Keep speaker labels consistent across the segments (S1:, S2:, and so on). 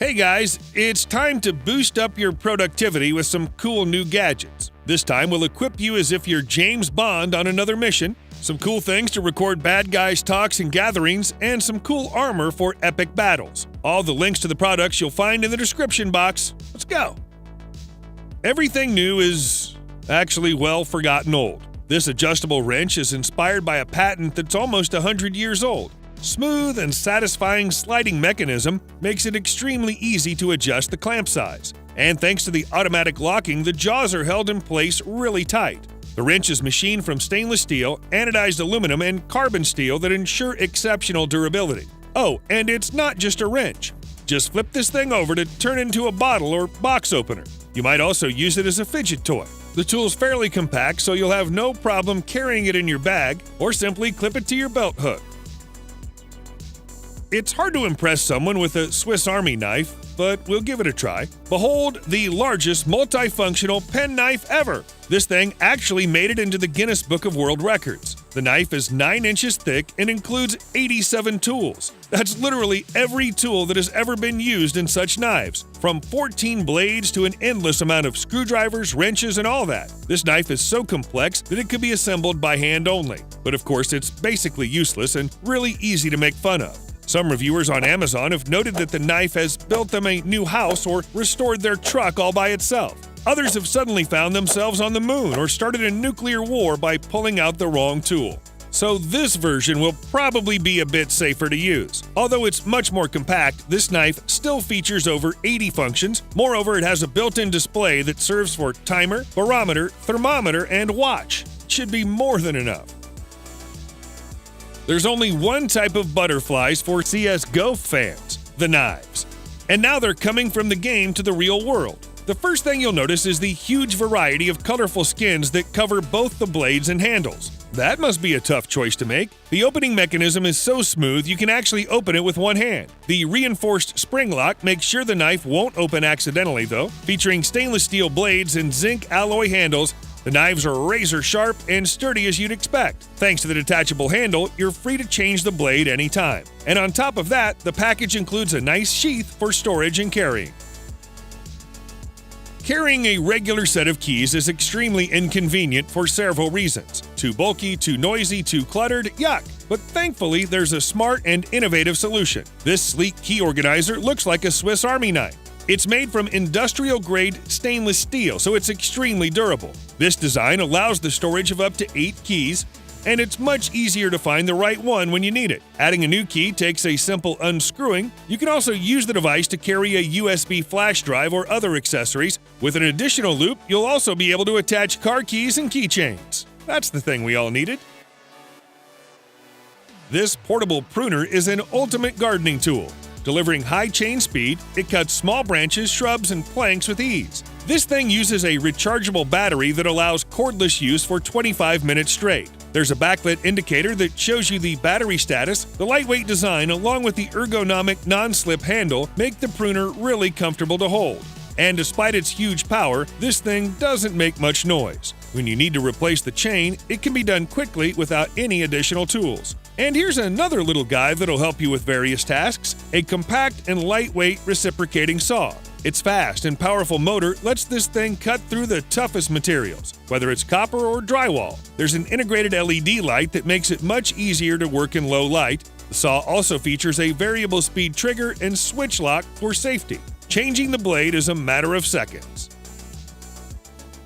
S1: Hey guys, it's time to boost up your productivity with some cool new gadgets. This time we'll equip you as if you're James Bond on another mission, some cool things to record bad guys' talks and gatherings, and some cool armor for epic battles. All the links to the products you'll find in the description box. Let's go! Everything new is actually well forgotten old. This adjustable wrench is inspired by a patent that's almost 100 years old. Smooth and satisfying sliding mechanism makes it extremely easy to adjust the clamp size. And thanks to the automatic locking, the jaws are held in place really tight. The wrench is machined from stainless steel, anodized aluminum, and carbon steel that ensure exceptional durability. Oh, and it's not just a wrench. Just flip this thing over to turn into a bottle or box opener. You might also use it as a fidget toy. The tool's fairly compact, so you'll have no problem carrying it in your bag or simply clip it to your belt hook. It's hard to impress someone with a Swiss Army knife, but we'll give it a try. Behold the largest multifunctional penknife ever. This thing actually made it into the Guinness Book of World Records. The knife is 9 inches thick and includes 87 tools. That's literally every tool that has ever been used in such knives, from 14 blades to an endless amount of screwdrivers, wrenches, and all that. This knife is so complex that it could be assembled by hand only. But of course, it's basically useless and really easy to make fun of. Some reviewers on Amazon have noted that the knife has built them a new house or restored their truck all by itself. Others have suddenly found themselves on the moon or started a nuclear war by pulling out the wrong tool. So this version will probably be a bit safer to use. Although it's much more compact, this knife still features over 80 functions. Moreover, it has a built-in display that serves for timer, barometer, thermometer, and watch. Should be more than enough. There's only one type of butterflies for CSGO fans, the knives. And now they're coming from the game to the real world. The first thing you'll notice is the huge variety of colorful skins that cover both the blades and handles. That must be a tough choice to make. The opening mechanism is so smooth you can actually open it with one hand. The reinforced spring lock makes sure the knife won't open accidentally though. Featuring stainless steel blades and zinc alloy handles, the knives are razor sharp and sturdy as you'd expect. Thanks to the detachable handle, you're free to change the blade anytime. And on top of that, the package includes a nice sheath for storage and carrying. Carrying a regular set of keys is extremely inconvenient for several reasons. Too bulky, too noisy, too cluttered, yuck! But thankfully, there's a smart and innovative solution. This sleek key organizer looks like a Swiss Army knife. It's made from industrial-grade stainless steel, so it's extremely durable. This design allows the storage of up to 8 keys, and it's much easier to find the right one when you need it. Adding a new key takes a simple unscrewing. You can also use the device to carry a USB flash drive or other accessories. With an additional loop, you'll also be able to attach car keys and keychains. That's the thing we all needed. This portable pruner is an ultimate gardening tool. Delivering high chain speed, it cuts small branches, shrubs, and planks with ease. This thing uses a rechargeable battery that allows cordless use for 25 minutes straight. There's a backlit indicator that shows you the battery status. The lightweight design, along with the ergonomic non-slip handle, make the pruner really comfortable to hold. And despite its huge power, this thing doesn't make much noise. When you need to replace the chain, it can be done quickly without any additional tools. And here's another little guy that'll help you with various tasks, a compact and lightweight reciprocating saw. Its fast and powerful motor lets this thing cut through the toughest materials, whether it's copper or drywall. There's an integrated LED light that makes it much easier to work in low light. The saw also features a variable speed trigger and switch lock for safety. Changing the blade is a matter of seconds.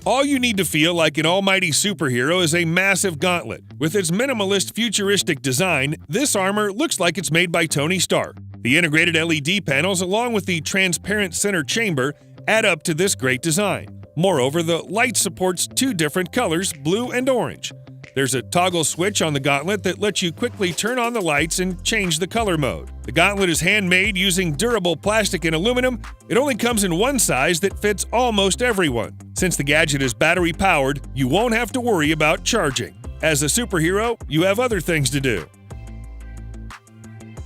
S1: All you need to feel like an almighty superhero is a massive gauntlet. With its minimalist, futuristic design, this armor looks like it's made by Tony Stark. The integrated LED panels, along with the transparent center chamber, add up to this great design. Moreover, the light supports 2 different colors, blue and orange. There's a toggle switch on the gauntlet that lets you quickly turn on the lights and change the color mode. The gauntlet is handmade using durable plastic and aluminum. It only comes in one size that fits almost everyone. Since the gadget is battery-powered, you won't have to worry about charging. As a superhero, you have other things to do.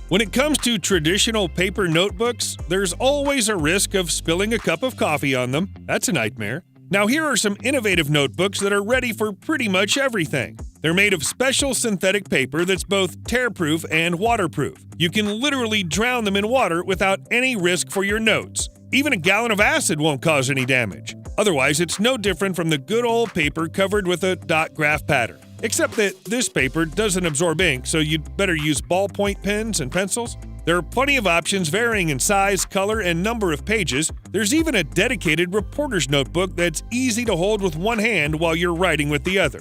S1: When it comes to traditional paper notebooks, there's always a risk of spilling a cup of coffee on them. That's a nightmare. Now here are some innovative notebooks that are ready for pretty much everything. They're made of special synthetic paper that's both tear-proof and waterproof. You can literally drown them in water without any risk for your notes. Even a gallon of acid won't cause any damage. Otherwise, it's no different from the good old paper covered with a dot graph pattern. Except that this paper doesn't absorb ink, so you'd better use ballpoint pens and pencils. There are plenty of options varying in size, color, and number of pages. There's even a dedicated reporter's notebook that's easy to hold with one hand while you're writing with the other.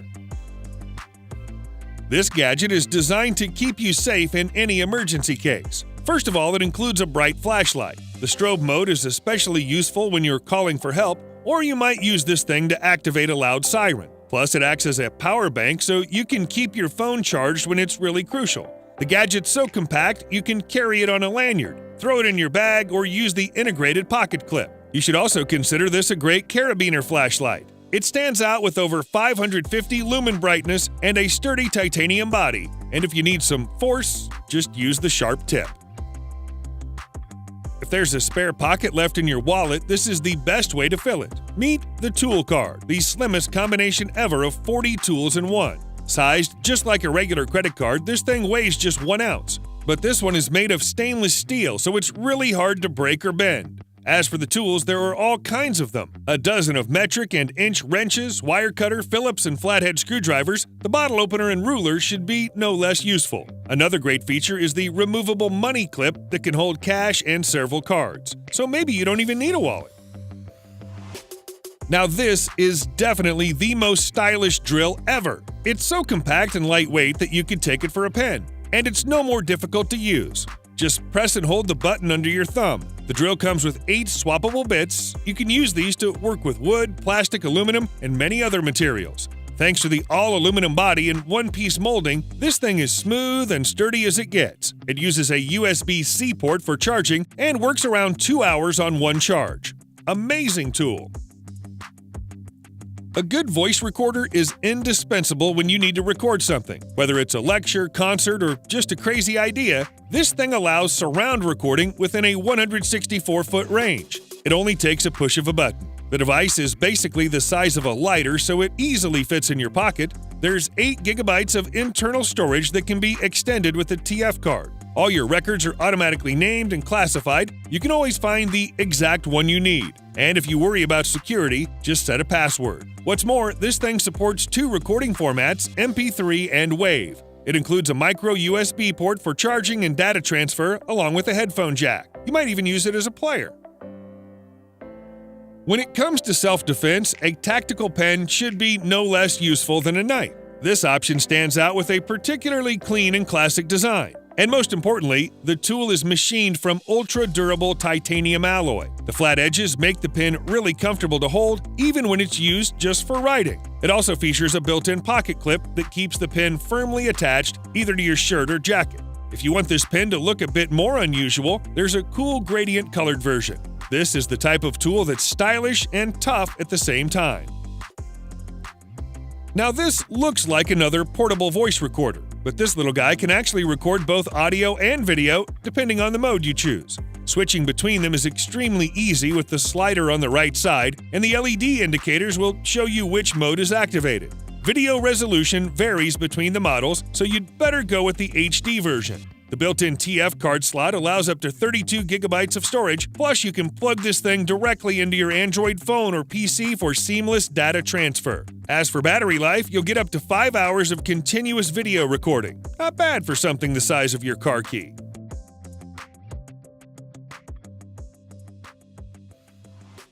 S1: This gadget is designed to keep you safe in any emergency case. First of all, it includes a bright flashlight. The strobe mode is especially useful when you're calling for help, or you might use this thing to activate a loud siren. Plus, it acts as a power bank so you can keep your phone charged when it's really crucial. The gadget's so compact, you can carry it on a lanyard, throw it in your bag, or use the integrated pocket clip. You should also consider this a great carabiner flashlight. It stands out with over 550 lumen brightness and a sturdy titanium body. And if you need some force, just use the sharp tip. If there's a spare pocket left in your wallet, this is the best way to fill it. Meet the Tool Card, the slimmest combination ever of 40 tools in one. Sized just like a regular credit card, this thing weighs just 1 ounce. But this one is made of stainless steel, so it's really hard to break or bend. As for the tools, there are all kinds of them. A dozen of metric and inch wrenches, wire cutter, Phillips, and flathead screwdrivers. The bottle opener and ruler should be no less useful. Another great feature is the removable money clip that can hold cash and several cards. So maybe you don't even need a wallet. Now this is definitely the most stylish drill ever. It's so compact and lightweight that you could take it for a pen. And it's no more difficult to use. Just press and hold the button under your thumb. The drill comes with 8 swappable bits. You can use these to work with wood, plastic, aluminum, and many other materials. Thanks to the all-aluminum body and one-piece molding, this thing is smooth and sturdy as it gets. It uses a USB-C port for charging and works around 2 hours on one charge. Amazing tool! A good voice recorder is indispensable when you need to record something. Whether it's a lecture, concert, or just a crazy idea, this thing allows surround recording within a 164-foot range. It only takes a push of a button. The device is basically the size of a lighter, so it easily fits in your pocket. There's 8 gigabytes of internal storage that can be extended with a TF card. All your records are automatically named and classified. You can always find the exact one you need. And if you worry about security, just set a password. What's more, this thing supports 2 recording formats, MP3 and WAV. It includes a micro USB port for charging and data transfer, along with a headphone jack. You might even use it as a player. When it comes to self-defense, a tactical pen should be no less useful than a knife. This option stands out with a particularly clean and classic design. And most importantly, the tool is machined from ultra-durable titanium alloy. The flat edges make the pen really comfortable to hold, even when it's used just for writing. It also features a built-in pocket clip that keeps the pen firmly attached either to your shirt or jacket. If you want this pen to look a bit more unusual, there's a cool gradient-colored version. This is the type of tool that's stylish and tough at the same time. Now this looks like another portable voice recorder, but this little guy can actually record both audio and video depending on the mode you choose. Switching between them is extremely easy with the slider on the right side, and the LED indicators will show you which mode is activated. Video resolution varies between the models, so you'd better go with the HD version. The built-in TF card slot allows up to 32 gigabytes of storage, plus you can plug this thing directly into your Android phone or PC for seamless data transfer. As for battery life, you'll get up to 5 hours of continuous video recording. Not bad for something the size of your car key.